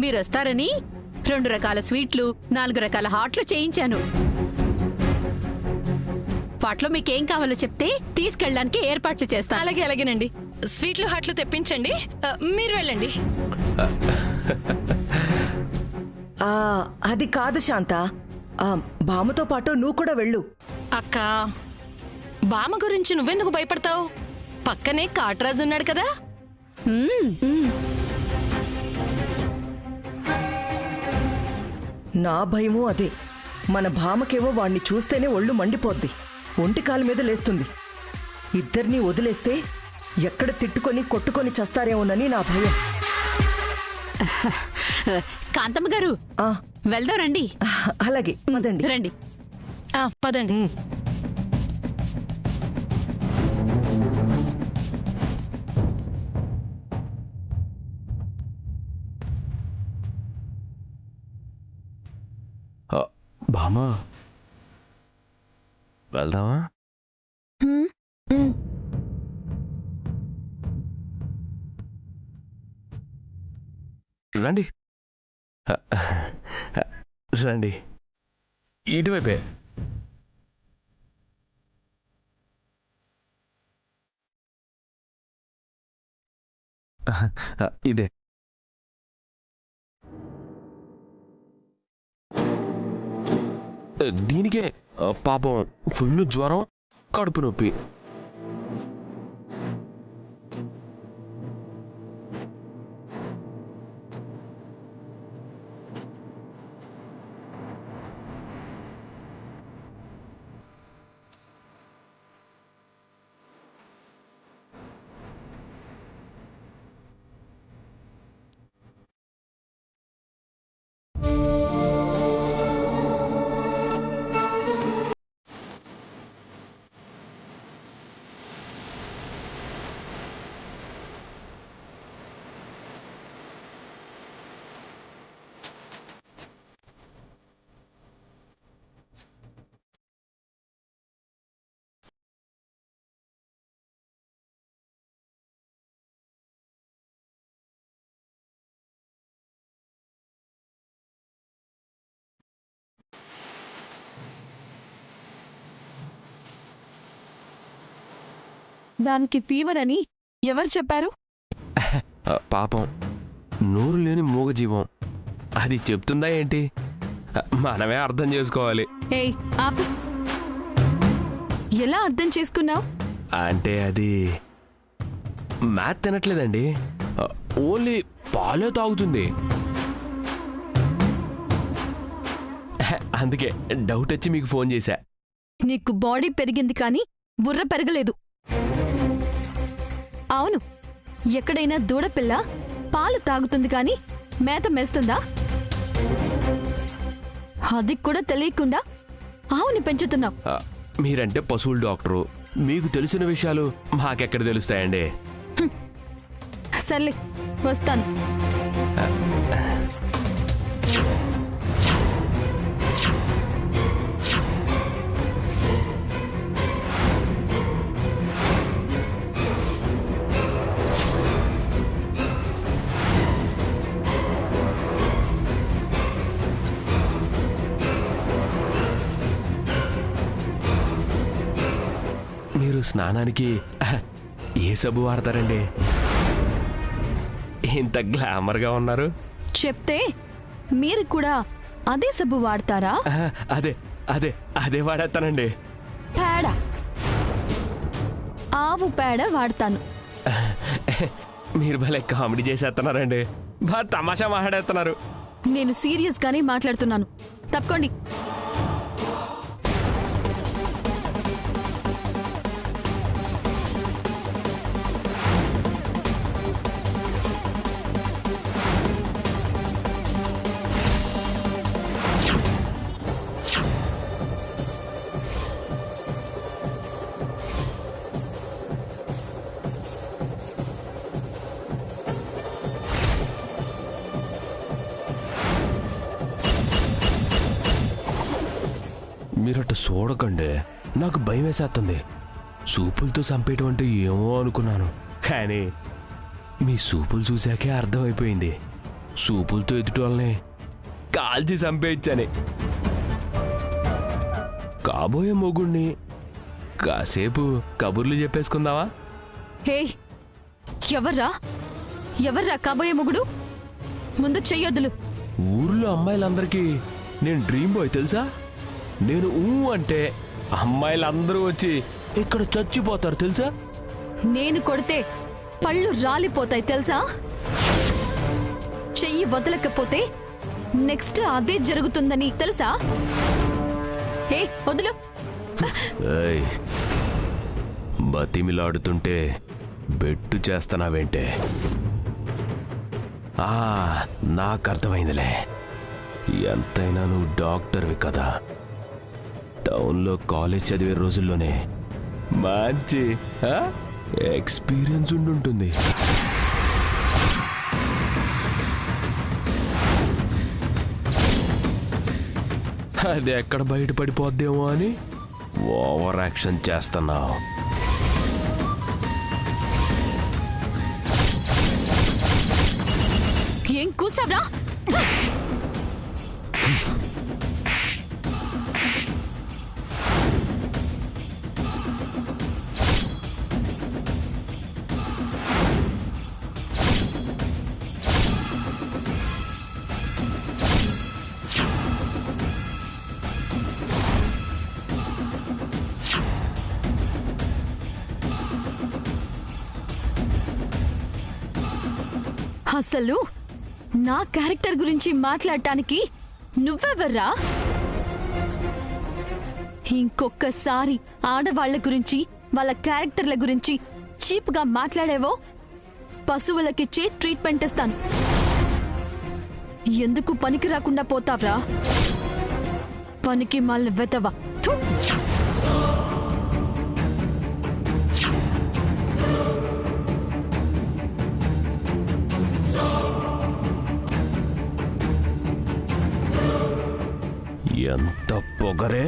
మీరొస్తారని 2 రకాల స్వీట్లు 4 రకాల హాట్లు చేయించాను. వాటిలో మీకేం కావాలో చెప్తే తీసుకెళ్ళడానికి ఏర్పాట్లు చేస్తాను. అలాగేనండి. స్వీట్లు హాట్లు తెప్పించండి, మీరు వెళ్ళండి. అది కాదు శాంత, బామ్మతో పాటు నువ్వు కూడా వెళ్ళు. అక్క, బామ్మ గురించి నువ్వెందుకు భయపడతావు? పక్కనే కాట్రాజు ఉన్నాడు కదా. నా భయమూ అదే. మన భామకేవో వాణ్ణి చూస్తేనే ఒళ్ళు మండిపోద్ది, ఒంటికాల మీద లేస్తుంది. ఇద్దరినీ వదిలేస్తే ఎక్కడ తిట్టుకొని కొట్టుకొని చస్తారేమోనని నా భయం. కాంతమ్మ గారు, వెళ్దాం రండి. అలాగే పదండి. రండి. పదండి. బామా, వెళ్దామా? రండి రండి, ఇటువైపే. ఇదే. దీనికే పాపం ఫుల్ జ్వరం, కడుపు నొప్పి. దానికి ఫీవర్ అని ఎవరు చెప్పారు? పాపం నోరు లేని మూగజీవం, అది చెప్తుందా ఏంటి? మనమే అర్థం చేసుకోవాలి. ఏయ్ ఆపు. ఎలా అర్థం చేసుకున్నావు? అంటే అది మ్యాథ్ తినట్లేదండి, ఓన్లీ పాలే తాగుతుంది. అందుకే డౌట్ వచ్చి మీకు ఫోన్ చేశా. నీకు బాడీ పెరిగింది కానీ బుర్ర పెరగలేదు. అవును, ఎక్కడైనా దూడపిల్ల పాలు తాగుతుంది కానీ మేత మేస్తుందా? అది కూడా తెలియకుండా ఆవుని పెంచుతున్నావు. మీరంటే పశువుల డాక్టరు, మీకు తెలిసిన విషయాలు మాకెక్కడ తెలుస్తాయండి? సర్లే, వస్తాను. మీరు స్నానానికి ఏ సబ్బు వాడతారండి? ఇంత గ్లామర్గా ఉన్నారు. చెప్తే మీరు కూడా అదే సబ్బు వాడతారా? అదే అదే అదే వాడేస్తానండి. పేడ, ఆవు పేడ వాడతాను. మీరు భలే కామెడీ చేసేస్తున్నారండి, బాగా తమాషా మాట్లాడేస్తున్నారు. నేను సీరియస్ గానే మాట్లాడుతున్నాను, తప్పుకోండి. మీరట్టు చూడకండి, నాకు భయం వేసేస్తుంది. సూపులతో చంపేయటం అంటే ఏమో అనుకున్నాను, కానీ మీ సూపులు చూశాకే అర్థమైపోయింది. సూపులతో ఎదుటి వాళ్ళని కాల్చి చంపేయచ్చని. కాబోయే మొగుణ్ణి కాసేపు కబుర్లు చెప్పేసుకుందావా? హే, ఎవర్రా కాబోయే మొగుడు? ముందు చెయ్యొద్దులు. ఊర్లో అమ్మాయిలందరికీ నేను డ్రీమ్ బాయ్ తెలుసా? నేను అంటే అమ్మాయిలందరూ వచ్చి ఇక్కడ చచ్చిపోతారు తెలుసా? నేను కొడితే పళ్ళు రాలిపోతాయి తెలుసా? చెయ్యి వదలకపోతే నెక్స్ట్ అదే జరుగుతుందని తెలుసా? హే, వదులు. ఏయ్, బతిమిలాడుతుంటే బెట్టు చేస్తున్నావేంటే? నాకు అర్థమైందిలే. ఎంతైనా నువ్వు డాక్టర్వి కదా. టౌన్లో కాలేజ్ చదివే రోజుల్లోనే మంచి ఎక్స్పీరియన్స్ ఉండుంటుంది. అది ఎక్కడ బయటపడిపోద్దేమో అని ఓవర్ యాక్షన్ చేస్తున్నావు. ఏం కూసావ్రా? అసలు నా క్యారెక్టర్ గురించి మాట్లాడటానికి నువ్వెవర్రా? ఇంకొక్కసారి ఆడవాళ్ల గురించి వాళ్ళ క్యారెక్టర్ల గురించి చీప్గా మాట్లాడేవో పశువులకిచ్చే ట్రీట్మెంట్ ఇస్తాను. ఎందుకు పనికి రాకుండా పోతావ్రా? పనికి మళ్ళీ వెతవా. ఎంత పొగరే!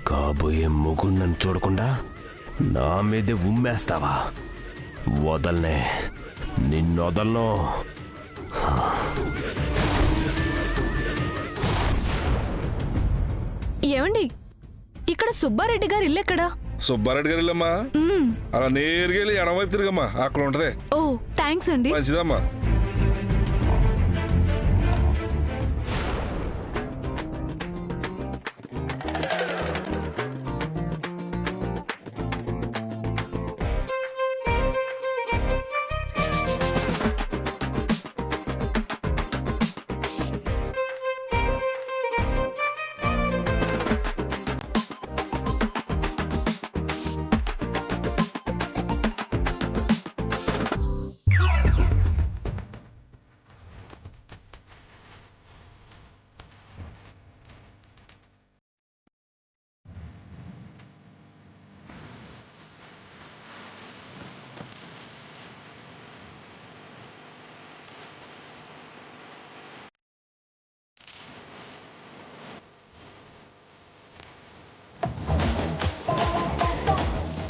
కాబోయే మొగుణ్ణని చూడకుండా నా మీదే ఉమ్మేస్తావా? వదలనే, నిన్నొదలను. ఏమండి, ఇక్కడ సుబ్బారెడ్డి గారి ఇల్లు ఎక్కడా? సుబ్బారెడ్డి గారి ఇల్లమ్మా, అలా నేరుగా వెళ్ళి ఎడమవైపు తిరిగమ్మా, అక్కడ ఉంటది. ఓ, థ్యాంక్స్ అండి. మంచిదమ్మా.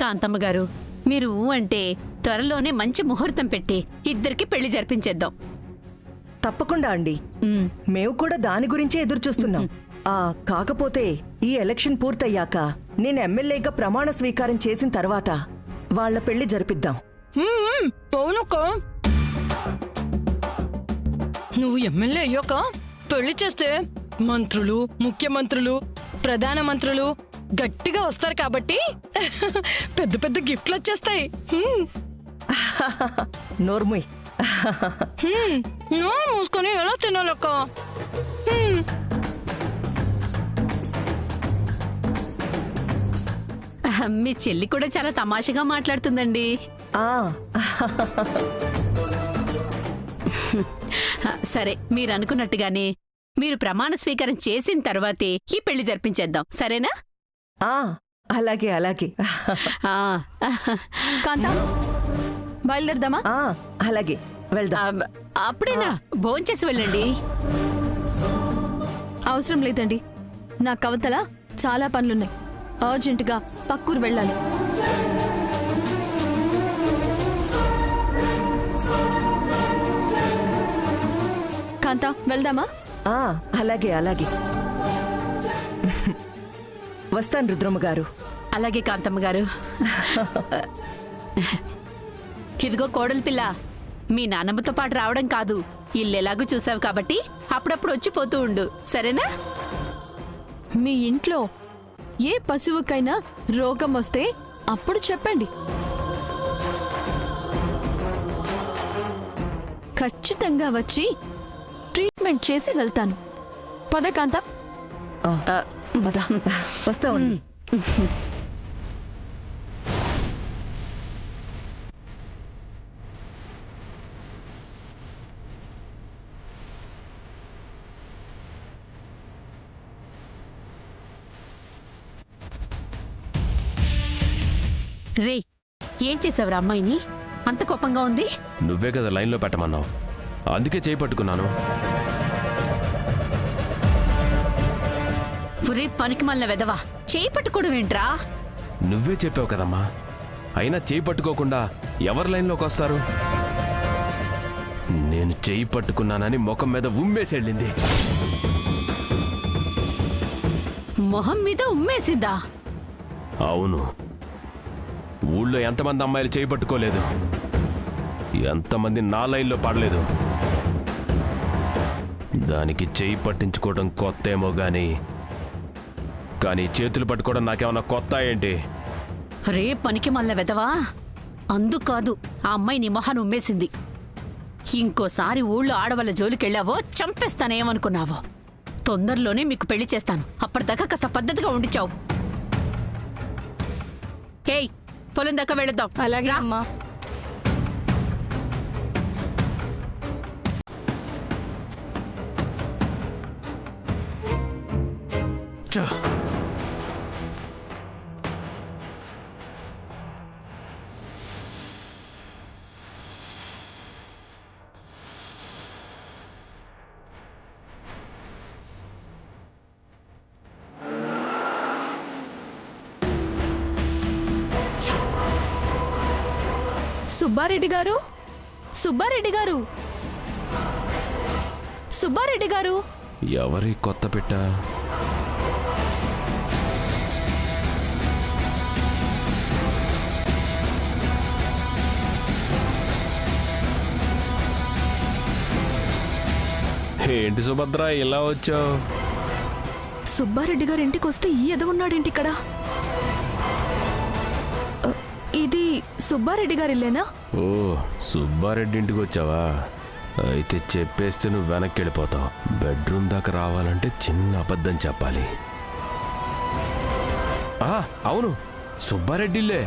కాంతమ్మ గారు, మీరు అంటే త్వరలోనే మంచి ముహూర్తం పెట్టి ఇద్దరికి పెళ్లి జరిపించేద్దాం. తప్పకుండా అండి. మేము కూడా దాని గురించే ఎదురు చూస్తున్నాం. కాకపోతే ఈ ఎలక్షన్ పూర్తయ్యాక నేను ఎమ్మెల్యేగా ప్రమాణ స్వీకారం చేసిన తర్వాత వాళ్ళ పెళ్లి జరిపిద్దాం. నువ్వు ఎమ్మెల్యే అయ్యాక పెళ్లి చేస్తే మంత్రులు, ముఖ్యమంత్రులు, ప్రధానమంత్రులు గట్టిగా వస్తారు కాబట్టి పెద్ద పెద్ద గిఫ్ట్లు వచ్చేస్తాయి. నోర్ముయ్. మూసుకొని ఎలా తినాలక్క? మీ చెల్లి కూడా చాలా తమాషగా మాట్లాడుతుందండి. సరే, మీరు అనుకున్నట్టుగానే మీరు ప్రమాణ స్వీకారం చేసిన తర్వాతే ఈ పెళ్లి జరిపించేద్దాం, సరేనా? అలాగే అలాగే. కాంతా, బయలుదేరదామా? అలాగే, వెళ్దాం. అప్పుడేనా? భోంచేసి వెళ్ళండి. అవసరం లేదండి, నా కవతల చాలా పనులున్నాయి. అర్జెంటుగా పక్కూరు వెళ్ళాలి. కాంత వెళ్దామా? ఆ, అలాగే అలాగే. వస్తాను రుద్రమ్మ గారు. అలాగే కాంతమ్మ గారు. ఇదిగో కోడలి పిల్ల, మీ నాన్నమ్మతో పాటు రావడం కాదు, ఇల్లు ఎలాగూ చూసావు కాబట్టి అప్పుడప్పుడు వచ్చిపోతూ ఉండు, సరేనా? మీ ఇంట్లో ఏ పశువుకైనా రోగం వస్తే అప్పుడు చెప్పండి. ఖచ్చితంగా వచ్చి ట్రీట్మెంట్ చేసి వెళ్తాను. పద కాంత. వస్తామండి. రే, ఏం చేసావురా అమ్మాయిని? అంత కోపంగా ఉంది. నువ్వే కదా లైన్లో పెట్టమన్నావు, అందుకే చేయి పట్టుకున్నాను. ఒరే పనికి మళ్ళీ వెదవా, చేయి పట్టుకోవడం ఏంట్రా? నువ్వే చెప్పావు కదమ్మా, అయినా చేయి పట్టుకోకుండా ఎవరి లైన్లోకి వస్తారు? నేను చేయి పట్టుకున్నానని ముఖం మీద ఉమ్మేసెళ్ళింది. మొహం మీద ఉమ్మేసిందా? అవును. ఊళ్ళో ఎంతమంది అమ్మాయిలు చేయి పట్టుకోలేదు, ఎంతమంది నా లైన్లో పడలేదు. దానికి చేయి పట్టించుకోవడం కొత్త ఏమో కానీ చేతులు పట్టుకోవడం నాకేమన్నా కొత్త ఏంటి? రే పనికి మళ్ళీ వెదవా, అందుకాదు ఆ అమ్మాయి నీ మొహాన్ని ఉమ్మేసింది. ఇంకోసారి ఊళ్ళో ఆడవాళ్ళ జోలికెళ్ళావో చంపేస్తానేమనుకున్నావో. తొందరలోనే మీకు పెళ్లి చేస్తాను, అప్పటిదాకా కాస్త పద్ధతిగా ఉండిచావు. ఏయ్, పొలం దాకా వెళదాం. అలాగే అమ్మా. సుబ్బారెడ్డి గారు, సుబ్బారెడ్డి గారు, సుబ్బారెడ్డి గారు. ఎవరి కొత్త పెట్ట? ఏంటి సుభద్ర ఇలా వచ్చావు? సుబ్బారెడ్డి గారు ఇంటికి వస్తే ఈ ఎదవున్నాడేంటి ఇక్కడ? ఇది సుబ్బారెడ్డి గారి ఇల్లేనా? ఓ, సుబ్బారెడ్డి ఇంటికి వచ్చావా? అయితే చెప్పేస్తే నువ్వు వెనక్కి వెళ్ళిపోతావు. బెడ్రూమ్ దాకా రావాలంటే చిన్న అబద్ధం చెప్పాలి. అవును, సుబ్బారెడ్డి ఇల్లే.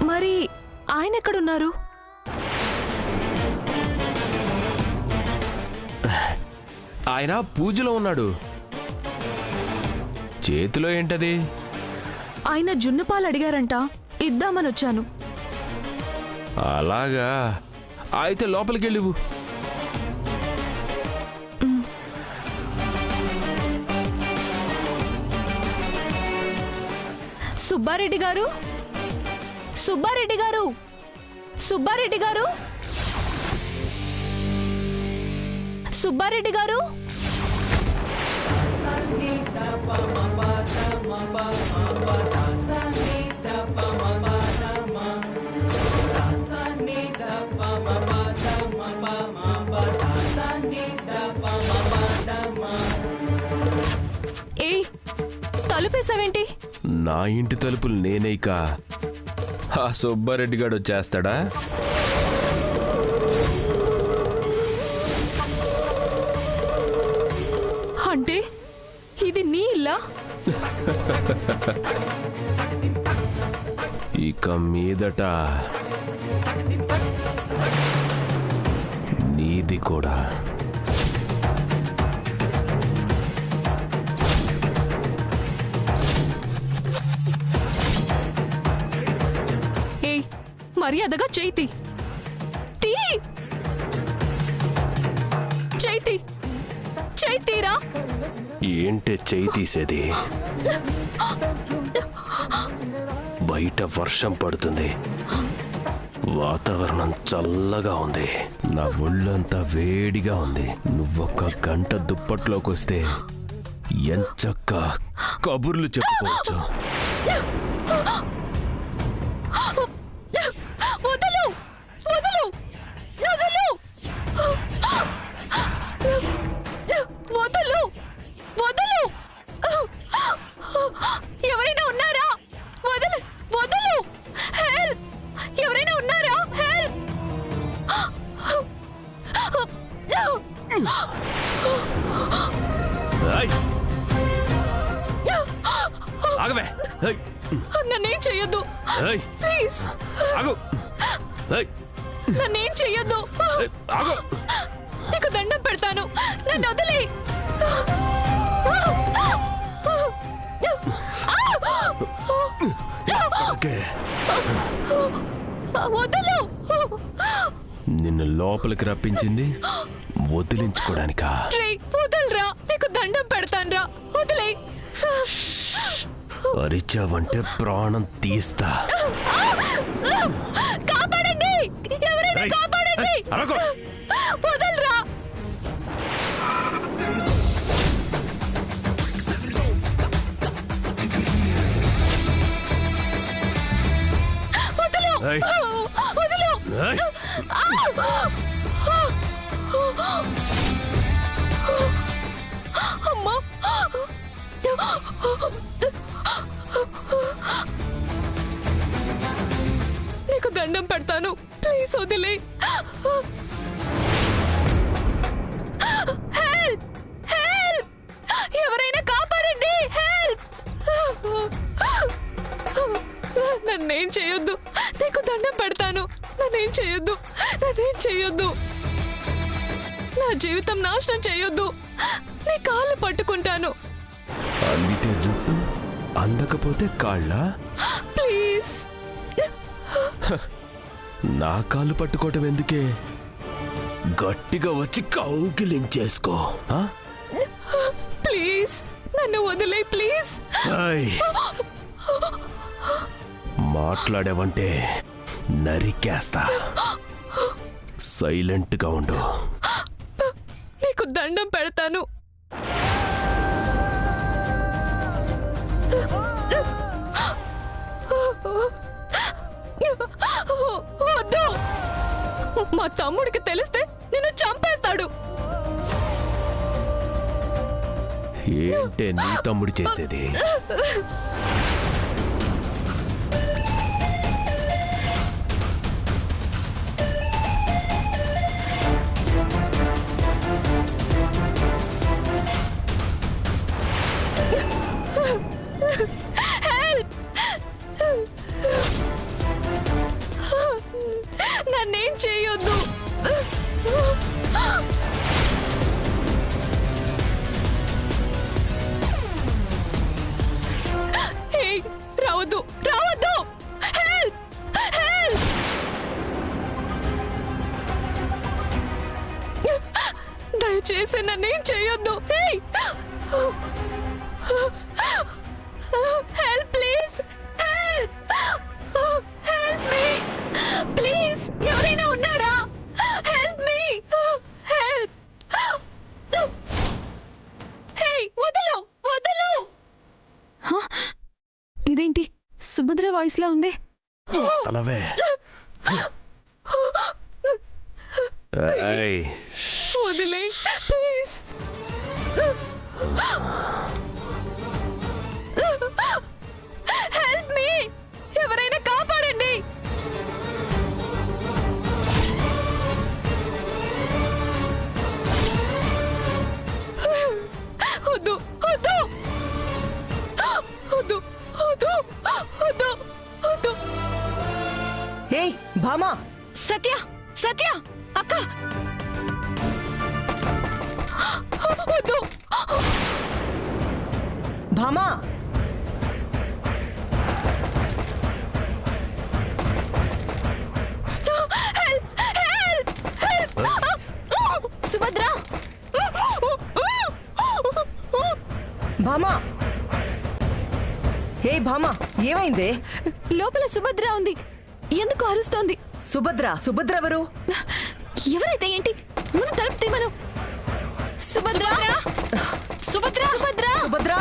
మరి ఆయన ఎక్కడున్నారు? ఆయన పూజలో ఉన్నాడు. చేతిలో ఏంటది? ఆయన జున్నుపాలు అడిగారంట, ఇద్దామని వచ్చాను. అలాగా, అయితే లోపలికి వెళ్ళివు. సుబ్బారెడ్డి గారు, సుబ్బారెడ్డి గారు, సుబ్బారెడ్డి గారు, సుబ్బారెడ్డి గారు. ఏయ్, తలుపేసావేంటి? నా ఇంటి తలుపులు నేనేక ఆ సుబ్బారెడ్డి గారు వచ్చేస్తాడా? అంటే ఇది నీ ఇల్లా? ఇక మీదట నీది కూడా. ఏయ్, మర్యాదగా చేయి తీ, చేయి తీరా. ఏంటే చేయి తీసేది? బయట వర్షం పడుతుంది, వాతావరణం చల్లగా ఉంది, నా ఒళ్ళంతా వేడిగా ఉంది. నువ్వొక్క గంట దుప్పట్లోకి వస్తే ఎంచక్క కబుర్లు చెప్పుకోవచ్చు. వదలు వదలు వదలు వదలు వదలు ఎవరైనా ఉన్నారా? వదలు వదలు హెల్ప్! ఎవరైనా ఉన్నారా? హెల్ప్! ఏయ్! ఆగవే! ఏయ్! నన్నేం చెయ్యొద్దు ఏయ్! ప్లీజ్. ఆగు! ఏయ్! నన్నేం చెయ్యొద్దు. ఏయ్! ఆగు! నీకు దండం పెడతాను, నన్ను వదిలి. ఓకే. వదలు. నిన్ను లోపలికి రప్పించింది వదిలించుకోడానికా? రే వదలరా, నీకు దండం పెడతానురా, వదిలే. అరిచావంటే ప్రాణం తీస్తా. కాపాడండి, ఎవరైనా ఏయ్! కాపాడండి. ఏయ్! అరవకు! వదలరా. వదలు ఏయ్! వదలు. ఏయ్! అమ్మా. నీకు దండం పెడతాను, ప్లీజ్ వదిలే. హెల్ప్! హెల్ప్! ఎవరైనా కాపాడండి, హెల్ప్! నన్నేం చేయొద్దు, నీకు దండం పెడతాను, నన్నేం చేయొద్దు, నన్నేం చేయొద్దు. నా జీవితం నాశనం చేయొద్దు, నీ కాళ్ళు పట్టుకుంటాను, అందితే జుట్టు, అందకపోతే కాళ్ళ. ప్లీజ్. నా కాళ్ళు పట్టుకోవటం ఎందుకే? గట్టిగా వచ్చి కౌగిలించేసుకో. ఆ? ప్లీజ్ నన్ను వదిలే, ప్లీజ్. ఏయ్! మాట్లాడావంటే నరికేస్తా. సైలెంట్గా ఉండు. నీకు దండం పెడతాను. వద్దు, మా తమ్ముడికి తెలిస్తే నిన్ను చంపేస్తాడు. ఏంటే నీ తమ్ముడు చేసేది? హెల్ప్! నన్నేం చేయొద్దు. ఏయ్, రావద్దు రావద్దు. హెల్ప్! హెల్ప్! దయచేసి నన్నేం చేయొద్దు. ఏయ్! Help please, help! Help me please. ఎవరైనా ఉన్నారా? Help me, help! హే వదలు వదలు. ఇదేంటి సుభద్ర వాయిస్ లా ఉంది? తలవే. ఏయ్! వదిలే ప్లీజ్. హెల్ప్ మీ, ఎవరైనా కాపాడండి. వద్దు వద్దు వద్దు వద్దు వద్దు వద్దు. ఏయ్ భామా! సత్య సత్య అక్క వద్దు. భామా! సుభద్ర! భామా! ఏయ్ భామా, ఏమైందే? లోపల సుభద్ర ఉంది, ఎందుకు అరుస్తోంది? సుభద్ర ఎవరు? ఎవరైతే ఏంటి, ముందు తలుపు తీయమను. సుభద్ర సుభద్ర సుభద్ర సుభద్ర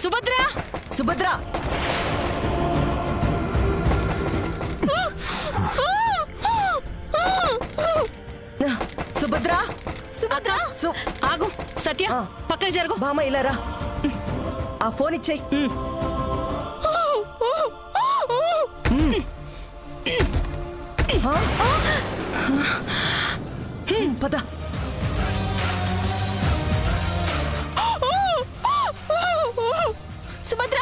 సుభద్ర సుభద్ర సుభద్ర సుభద్ర ఆగు సత్య ఆ. పక్కకి జరుగు. బామ్మ ఇలారా, ఆ ఫోన్ ఇచ్చేయి. పద. సుభద్ర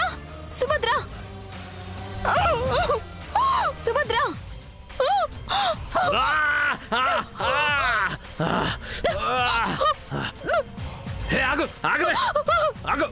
సుభద్ర సుభద్ర ఆగు ఆగు ఆగు